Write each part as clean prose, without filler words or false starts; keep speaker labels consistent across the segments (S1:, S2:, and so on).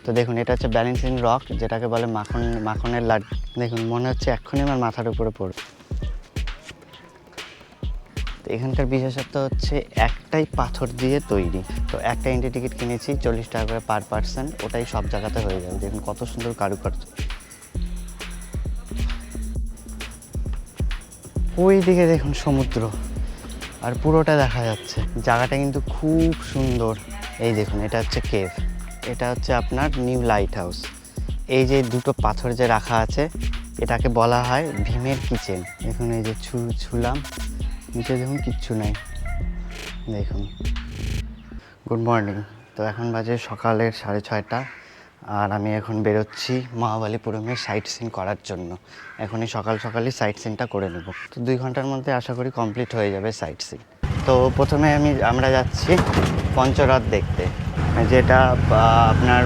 S1: তো দেখুন এটা হচ্ছে ব্যালেন্সিং রক, যেটাকে বলে মাখনের লাড্ডু। দেখুন মনে হচ্ছে এক্ষুনি আমার মাথার উপরে পড়বে। তো এখানকার বিশেষত্ব হচ্ছে একটাই পাথর দিয়ে তৈরি। তো একটা এন্ট্রি টিকিট কিনেছি 40 টাকা করে পার পার্সন, ওটাই সব জায়গাতে হয়ে যাবে। দেখুন কত সুন্দর কারুকার্য। ওই দিকে দেখুন সমুদ্র, আর পুরোটা দেখা যাচ্ছে। জায়গাটা কিন্তু খুব সুন্দর। এই দেখুন এটা হচ্ছে কেভ, এটা হচ্ছে আপনার নিউ লাইট হাউস। এই যে দুটো পাথর যে রাখা আছে, এটাকে বলা হয় ভীমের কিচেন। দেখুন এই যে ছুলাম, নিচে দেখুন কিচ্ছু নাই। দেখুন গুড মর্নিং। তো এখন বাজে সকালের 6:30, আর আমি এখন বেরোচ্ছি মহাবালিপুরমের সাইট সিন করার জন্য। এখনই সকালই সাইট সিনটা করে নেব। তো 2 ঘন্টার মধ্যে আশা করি কমপ্লিট হয়ে যাবে সাইট সিন। তো প্রথমে আমরা যাচ্ছি পঞ্চরথ দেখতে, যেটা আপনার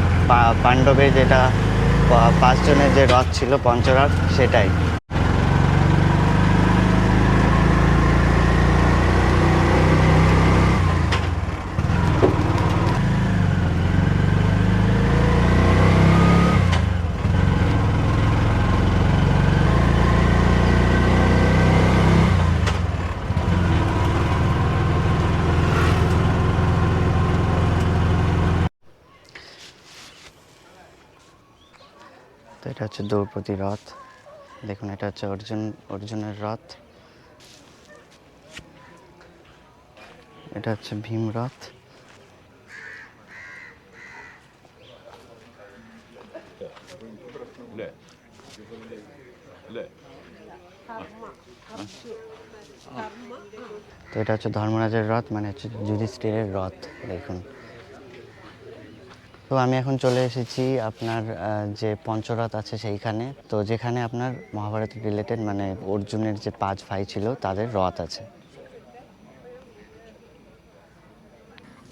S1: পাণ্ডবের যেটা 5 জনের যে রথ ছিল পঞ্চরথ, সেটাই। তো এটা হচ্ছে দ্রৌপদী রথ। দেখুন এটা হচ্ছে অর্জুনের রথ। এটা হচ্ছে ভীম রথ। তো এটা হচ্ছে ধর্মরাজের রথ, মানে হচ্ছে যুধিষ্ঠিরের রথ। দেখুন, তো আমি এখন চলে এসেছি আপনার যে পঞ্চরথ আছে সেইখানে। তো যেখানে আপনার মহাভারত রিলেটেড, মানে অর্জুনের যে 5 ভাই ছিল তাদের রথ আছে।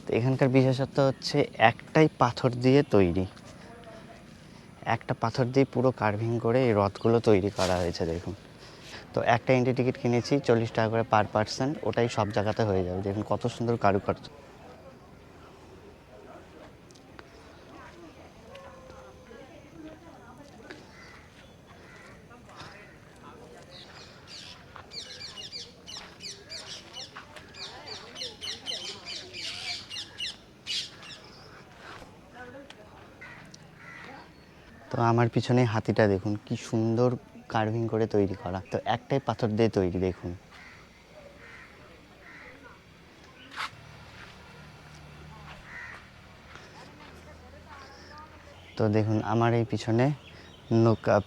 S1: তো এখানকার বিশেষত্ব হচ্ছে একটাই পাথর দিয়ে তৈরি। একটা পাথর দিয়ে পুরো কার্ভিং করে এই রথগুলো তৈরি করা হয়েছে। দেখুন, তো একটা এন্ট্রি টিকিট কিনেছি 40 টাকা করে পার পার্সন, ওটাই সব জায়গাতে হয়ে যাবে। দেখুন কত সুন্দর কারুকার্য। তো আমার পিছনে হাতিটা দেখুন কি সুন্দর কার্ভিং করে তৈরি করা। তো একটাই পাথর দিয়ে তৈরি। দেখুন তো দেখুন আমার এই পিছনে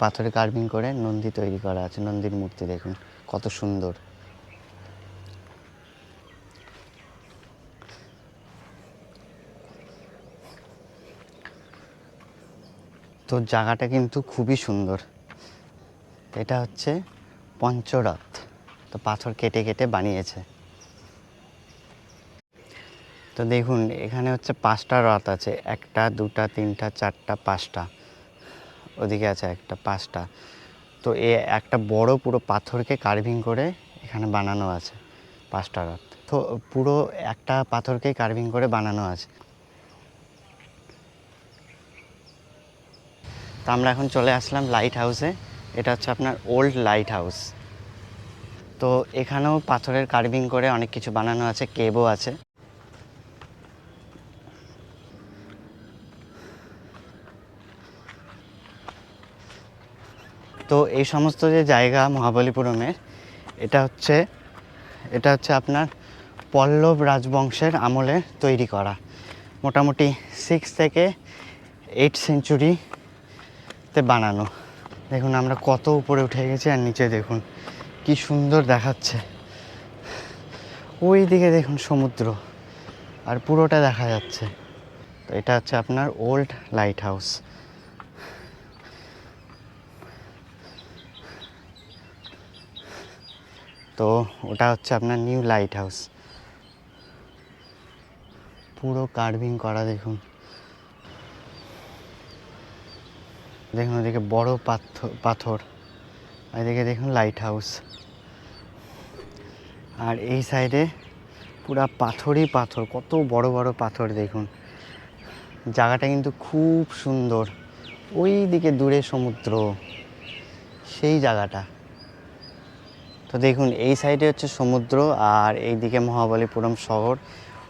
S1: পাথরে কার্ভিং করে নন্দী তৈরি করা আছে। নন্দীর মূর্তি দেখুন কত সুন্দর। তো জায়গাটা কিন্তু খুবই সুন্দর। এটা হচ্ছে পঞ্চরথ, তো পাথর কেটে কেটে বানিয়েছে। তো দেখুন এখানে হচ্ছে 5টা রথ আছে, 1টা 2টা 3টা 4টা 5টা, ওদিকে আছে একটা 5টা। তো একটা বড় পুরো পাথরকে কার্ভিং করে এখানে বানানো আছে 5টা রথ। তো পুরো একটা পাথরকে কার্ভিং করে বানানো আছে। তো আমরা এখন চলে আসলাম লাইট হাউসে। এটা হচ্ছে আপনার ওল্ড লাইট হাউস। তো এখানেও পাথরের কার্ভিং করে অনেক কিছু বানানো আছে, কেবও আছে। তো এই সমস্ত যে জায়গা মহাবলীপুরমের, এটা হচ্ছে আপনার পল্লব রাজবংশের আমলে তৈরি করা। মোটামুটি 6 থেকে 8 সেঞ্চুরিতে বানানো। দেখুন আমরা কত উপরে উঠে গেছি, আর নিচে দেখুন কি সুন্দর দেখাচ্ছে। ওই দিকে দেখুন সমুদ্র, আর পুরোটা দেখা যাচ্ছে। তো এটা হচ্ছে আপনার ওল্ড লাইট হাউস। তো ওটা হচ্ছে আপনার নিউ লাইট হাউস। পুরো কার্ভিং করা দেখুন। দেখুন ওদিকে বড় পাথর, এদিকে দেখুন লাইট হাউস, আর এই সাইডে পুরা পাথরই পাথর, কত বড় বড় পাথর দেখুন। জায়গাটা কিন্তু খুব সুন্দর। ওই দিকে দূরে সমুদ্র, সেই জায়গাটা। তো দেখুন এই সাইডে হচ্ছে সমুদ্র আর এইদিকে মহাবলীপুরম শহর,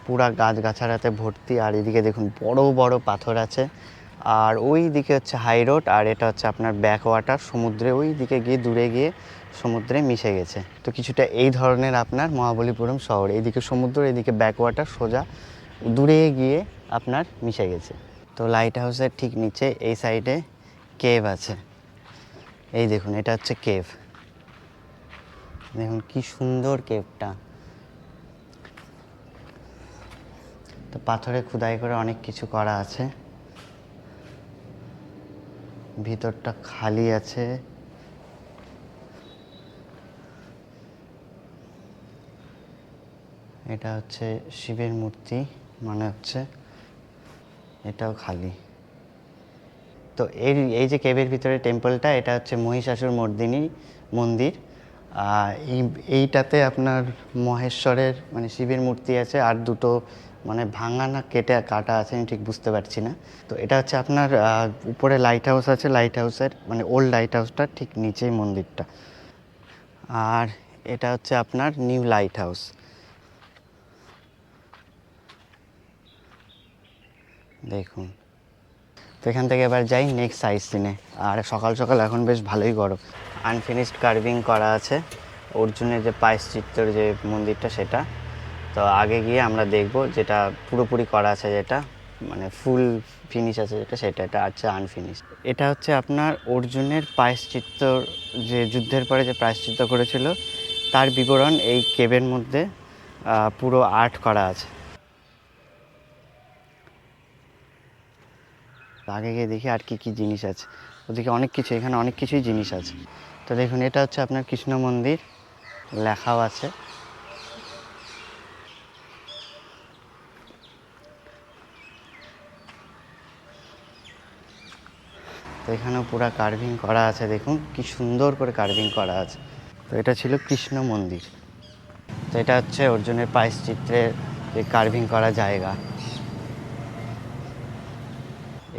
S1: পুরা গাছগাছাড়াতে ভর্তি। আর এদিকে দেখুন বড় বড় পাথর আছে। আর ওই দিকে হচ্ছে হাই রোড, আর এটা হচ্ছে আপনার ব্যাক ওয়াটার, সমুদ্রে ওই দিকে গিয়ে দূরে গিয়ে সমুদ্রে মিশে গেছে। তো কিছুটা এই ধরনের আপনার মহাবলীপুরম শহর, এইদিকে সমুদ্র, এদিকে ব্যাক ওয়াটার, সোজা দূরে গিয়ে আপনার মিশে গেছে। তো লাইট হাউসের ঠিক নিচে এই সাইডে কেভ আছে। এই দেখুন এটা হচ্ছে কেভ, দেখুন কি সুন্দর কেভটা। তো পাথরে খোদাই করে অনেক কিছু করা আছে। ভিতরটা খালি আছে। এটা হচ্ছে শিবের মূর্তি মনে হচ্ছে, এটাও খালি। তো এই যে কেভের ভিতরে টেম্পলটা, এটা হচ্ছে মহিষাসুর মর্দিনী মন্দির। এইটাতে আপনার মহেশ্বরের মানে শিবের মূর্তি আছে, আর দুটো মানে ভাঙা না কাটা আছে, আমি ঠিক বুঝতে পারছি না। তো এটা হচ্ছে আপনার উপরে লাইট হাউস আছে, লাইট হাউসের মানে ওল্ড লাইট হাউসটা ঠিক নিচেই মন্দিরটা। আর এটা হচ্ছে আপনার নিউ লাইট হাউস। দেখুন, তো এখান থেকে এবার যাই নেক্সট সাইট সিনে। আর সকাল সকাল এখন বেশ ভালোই গরম। আনফিনিশড কার্ভিং করা আছে অর্জুনের যে পায়শ্চিত্তর যে মন্দিরটা, সেটা। তো আগে গিয়ে আমরা দেখব যেটা পুরোপুরি করা আছে, যেটা মানে ফুল ফিনিশ আছে যেটা, সেটা এটা হচ্ছে আনফিনিশড। এটা হচ্ছে আপনার অর্জুনের পায়শ্চিত্ত, যে যুদ্ধের পরে যে প্রায়শ্চিত্ত করেছিল তার বিবরণ এই কেবের মধ্যে পুরো আর্ট করা আছে। আগে গিয়ে দেখি আর কি কি জিনিস আছে। ওদিকে অনেক কিছু, এখানে অনেক কিছুই জিনিস আছে। তো দেখুন এটা হচ্ছে আপনার কৃষ্ণ মন্দির, লেখাও আছে। তো এখানেও পুরো কার্ভিং করা আছে, দেখুন কি সুন্দর করে কার্ভিং করা আছে। তো এটা ছিল কৃষ্ণ মন্দির। তো এটা হচ্ছে অর্জুনের পায়শ্চিত্রের যে কার্ভিং করা জায়গা।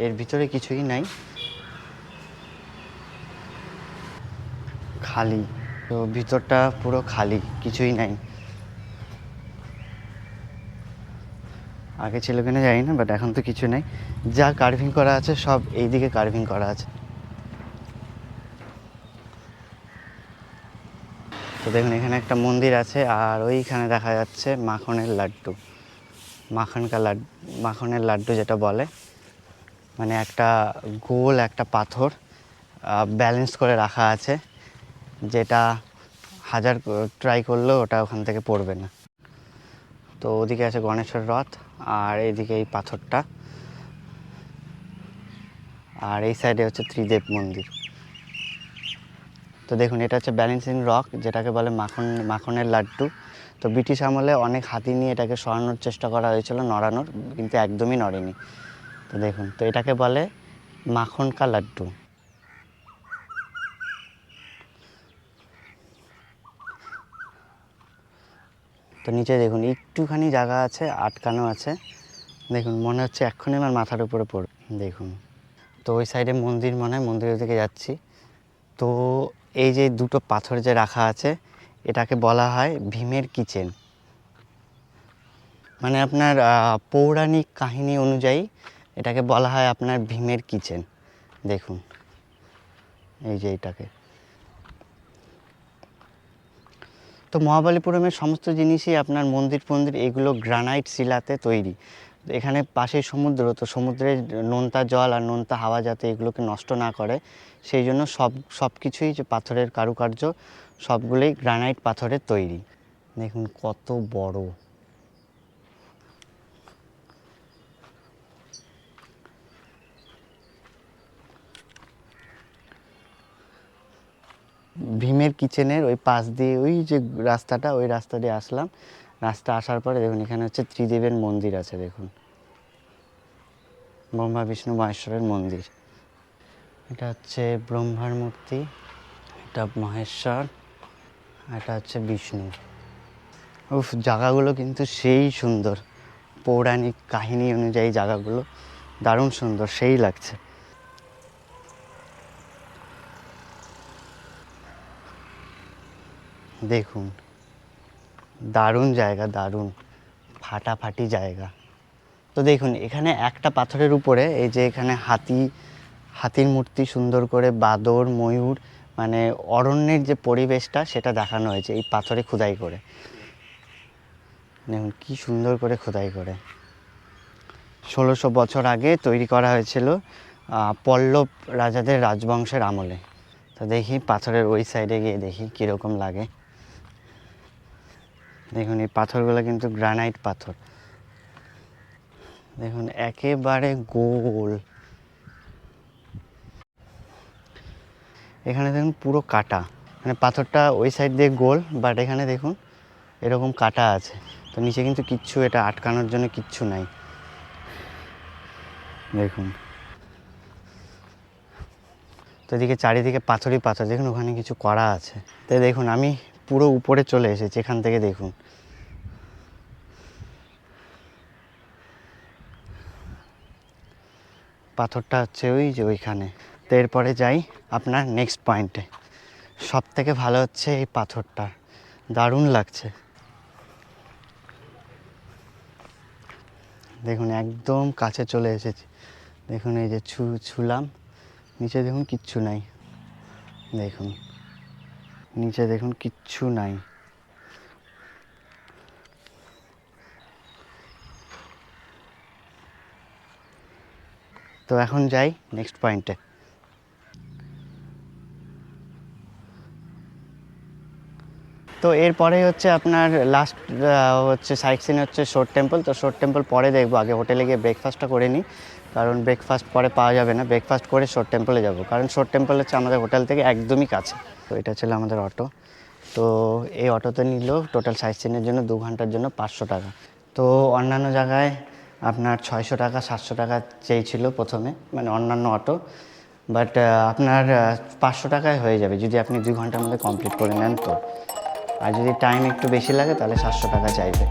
S1: এর ভিতরে কিছুই নাই, খালি। তো ভিতরটা পুরো খালি, কিছুই নাই। আগে ছিল কিনা জানি না, বাট এখন তো কিছু নেই। যা কার্ভিং করা আছে সব এই দিকে কার্ভিং করা আছে। তো দেখুন এখানে একটা মন্দির আছে, আর ওইখানে দেখা যাচ্ছে মাখনের লাড্ডু, মাখনের লাড্ডু যেটা বলে, মানে একটা গোল একটা পাথর ব্যালেন্স করে রাখা আছে, যেটা হাজার ট্রাই করলেও ওটা ওখান থেকে পড়বে না। তো ওদিকে আছে গণেশের রথ, আর এইদিকে এই পাথরটা, আর এই সাইডে হচ্ছে ত্রিদেব মন্দির। তো দেখুন এটা হচ্ছে ব্যালেন্সিং রক, যেটাকে বলে মাখনের লাড্ডু। তো ব্রিটিশ আমলে অনেক হাতি নিয়ে এটাকে সরানোর চেষ্টা করা হয়েছিল, নড়ানোর, কিন্তু একদমই নড়েনি। তো দেখুন, তো এটাকে বলে মাখন কা লাড্ডু। তো নিচে দেখুন একটুখানি জায়গা আছে, আটকানো আছে। দেখুন মনে হচ্ছে এক্ষুনি আমার মাথার উপরে পড়বে। দেখুন, তো ওই সাইডে মন্দির, মনে হয় মন্দিরের দিকে যাচ্ছি। তো এই যে দুটো পাথর যে রাখা আছে, এটাকে বলা হয় ভীমের কিচেন। মানে আপনার পৌরাণিক কাহিনী অনুযায়ী এটাকে বলা হয় আপনার ভীমের কিচেন। দেখুন এই যে এটাকে। তো মহাবলীপুরমের সমস্ত জিনিসই আপনার মন্দির এগুলো গ্রানাইট শিলাতে তৈরি। এখানে পাশেই সমুদ্র, তো সমুদ্রের নোনতা জল আর নোনতা হাওয়া যাতে এগুলোকে নষ্ট না করে, সেই জন্য সব কিছুই যে পাথরের কারুকার্য সবগুলোই গ্রানাইট পাথরের তৈরি। দেখুন কত বড়। ভীমের কিচেনের ওই পাশ দিয়ে ওই যে রাস্তাটা, ওই রাস্তা দিয়ে আসলাম। রাস্তা আসার পরে দেখুন এখানে হচ্ছে ত্রিদেবের মন্দির আছে। দেখুন ব্রহ্মা বিষ্ণু মহেশ্বরের মন্দির। এটা হচ্ছে ব্রহ্মার মূর্তি, এটা মহেশ্বর, এটা হচ্ছে বিষ্ণু। জায়গাগুলো কিন্তু সেই সুন্দর, পৌরাণিক কাহিনী অনুযায়ী জায়গাগুলো দারুণ সুন্দর, সেই লাগছে। দেখুন, দারুণ জায়গা, দারুণ ফাটাফাটি জায়গা। তো দেখুন এখানে একটা পাথরের উপরে এই যে এখানে হাতির মূর্তি, সুন্দর করে বাদর, ময়ূর, মানে অরণ্যের যে পরিবেশটা সেটা দেখানো হয়েছে এই পাথরে খোদাই করে। দেখুন কি সুন্দর করে খোদাই করে। 1600 বছর আগে তৈরি করা হয়েছিল পল্লব রাজাদের রাজবংশের আমলে। তো দেখি পাথরের ওই সাইডে গিয়ে দেখি কীরকম লাগে। দেখুন এই পাথরগুলো কিন্তু গ্রানাইট পাথর। দেখুন একেবারে গোল। এখানে দেখুন পুরো কাটা, মানে পাথরটা ওই সাইড দিয়ে গোল, বাট এখানে দেখুন এরকম কাটা আছে। তো নিচে কিন্তু কিচ্ছু এটা আটকানোর জন্য কিচ্ছু নাই। দেখুন তো এদিকে চারিদিকে পাথরই পাথর, দেখুন ওখানে কিছু করা আছে। তো দেখুন আমি পুরো উপরে চলে এসেছি, এখান থেকে দেখুন পাথরটা হচ্ছে ওই যে ওইখানে। তো এরপরে যাই আপনার নেক্সট পয়েন্টে। সব থেকে ভালো হচ্ছে এই পাথরটা, দারুণ লাগছে। দেখুন একদম কাছে চলে এসেছি। দেখুন এই যে ছুলাম, নিচে দেখুন কিচ্ছু নাই। দেখুন নিচে দেখুন কিচ্ছু নাই। তো এখন যাই নেক্সট পয়েন্টে। তো এরপরে হচ্ছে আপনার লাস্ট হচ্ছে সাইট সিন হচ্ছে শোর টেম্পল। তো শোর টেম্পল পরে দেখবো, আগে হোটেলে গিয়ে ব্রেকফাস্টটা করে নিই, কারণ ব্রেকফাস্ট পরে পাওয়া যাবে না। ব্রেকফাস্ট করে শোর টেম্পলে যাব, কারণ শোর টেম্পল হচ্ছে আমাদের হোটেল থেকে একদমই কাছে। তো এটা ছিল আমাদের অটো। তো এই অটোতে নিল টোটাল সাইট সিনের জন্য 2 ঘন্টার জন্য 500 টাকা। তো অন্যান্য জায়গায় আপনার 600 টাকা 700 টাকা চেয়েছিল প্রথমে, মানে অন্যান্য অটো, বাট আপনার 500 টাকায় হয়ে যাবে যদি আপনি 2 ঘন্টার মধ্যে কমপ্লিট করে নেন। তো আর যদি টাইম একটু বেশি লাগে তাহলে 700 টাকা চাইবে।